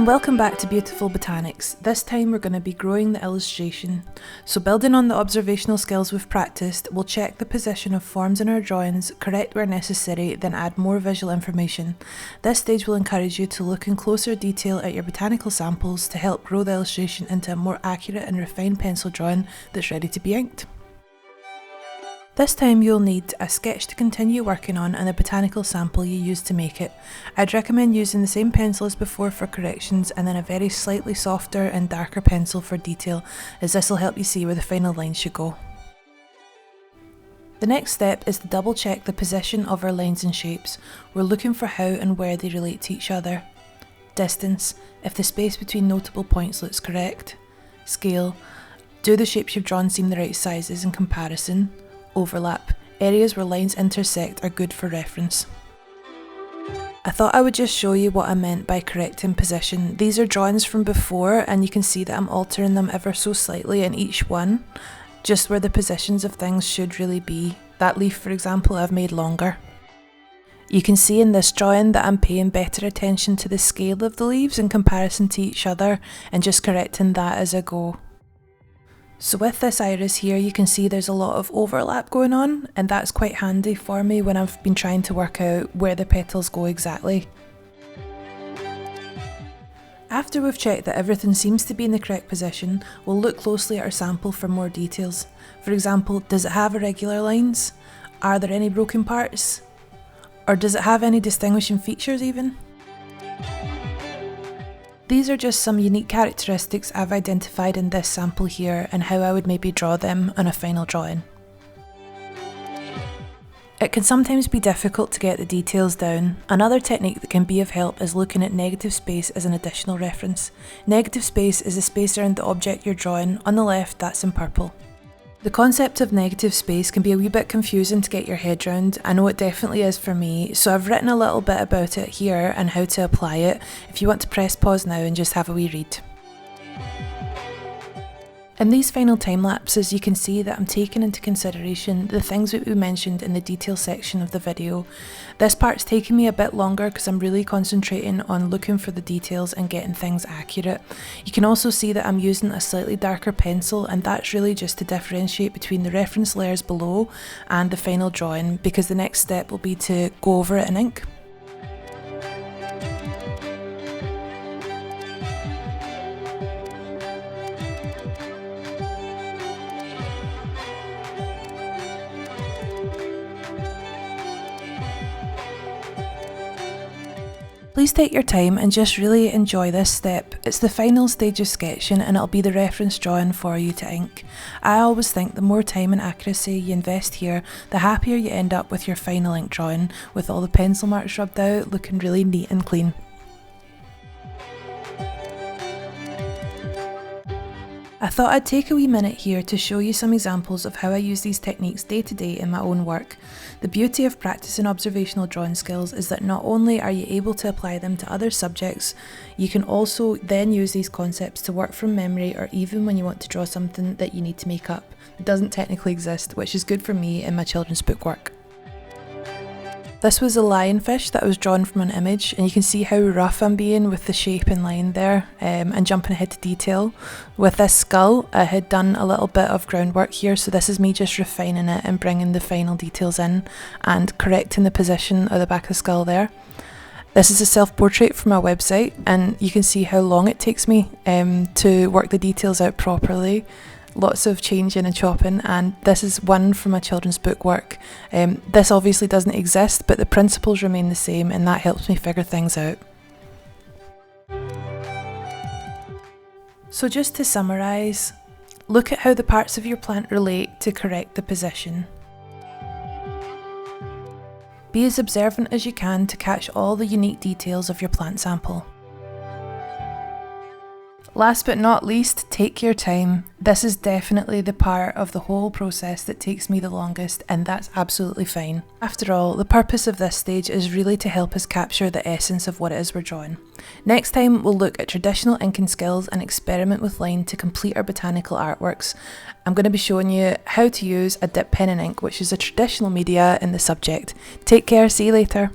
welcome back to Beautiful Botanics. This time we're going to be growing the illustration. So building on the observational skills we've practiced, we'll check the position of forms in our drawings, correct where necessary, then add more visual information. This stage will encourage you to look in closer detail at your botanical samples to help grow the illustration into a more accurate and refined pencil drawing that's ready to be inked. This time you'll need a sketch to continue working on and a botanical sample you use to make it. I'd recommend using the same pencil as before for corrections and then a very slightly softer and darker pencil for detail, as this will help you see where the final line should go. The next step is to double check the position of our lines and shapes. We're looking for how and where they relate to each other. Distance, if the space between notable points looks correct. Scale, do the shapes you've drawn seem the right sizes in comparison. Overlap, areas where lines intersect are good for reference. I thought I would just show you what I meant by correcting position. These are drawings from before and you can see that I'm altering them ever so slightly in each one, just where the positions of things should really be. That leaf, for example, I've made longer. You can see in this drawing that I'm paying better attention to the scale of the leaves in comparison to each other and just correcting that as I go. So with this iris here, you can see there's a lot of overlap going on, and that's quite handy for me when I've been trying to work out where the petals go exactly. After we've checked that everything seems to be in the correct position, we'll look closely at our sample for more details. For example, does it have irregular lines? Are there any broken parts? Or does it have any distinguishing features even? These are just some unique characteristics I've identified in this sample here and how I would maybe draw them on a final drawing. It can sometimes be difficult to get the details down. Another technique that can be of help is looking at negative space as an additional reference. Negative space is the space around the object you're drawing. On the left, that's in purple. The concept of negative space can be a wee bit confusing to get your head round. I know it definitely is for me, so I've written a little bit about it here and how to apply it, if you want to press pause now and just have a wee read. In these final time lapses, you can see that I'm taking into consideration the things that we mentioned in the detail section of the video. This part's taking me a bit longer because I'm really concentrating on looking for the details and getting things accurate. You can also see that I'm using a slightly darker pencil, and that's really just to differentiate between the reference layers below and the final drawing, because the next step will be to go over it in ink. Please take your time and just really enjoy this step. It's the final stage of sketching and it'll be the reference drawing for you to ink. I always think the more time and accuracy you invest here, the happier you end up with your final ink drawing, with all the pencil marks rubbed out, looking really neat and clean. I thought I'd take a wee minute here to show you some examples of how I use these techniques day to day in my own work. The beauty of practicing observational drawing skills is that not only are you able to apply them to other subjects, you can also then use these concepts to work from memory, or even when you want to draw something that you need to make up. It doesn't technically exist, which is good for me in my children's book work. This was a lionfish that was drawn from an image, and you can see how rough I'm being with the shape and line there, and jumping ahead to detail. With this skull, I had done a little bit of groundwork here, so this is me just refining it and bringing the final details in and correcting the position of the back of the skull there. This is a self-portrait from my website, and you can see how long it takes me to work the details out properly. Lots of changing and chopping, and this is one from a children's book work. This obviously doesn't exist, but the principles remain the same, and that helps me figure things out. So just to summarise, look at how the parts of your plant relate to correct the position. Be as observant as you can to catch all the unique details of your plant sample. Last but not least, take your time. This is definitely the part of the whole process that takes me the longest, and that's absolutely fine. After all, the purpose of this stage is really to help us capture the essence of what it is we're drawing. Next time, we'll look at traditional inking skills and experiment with line to complete our botanical artworks. I'm going to be showing you how to use a dip pen and ink, which is a traditional media in the subject. Take care, see you later.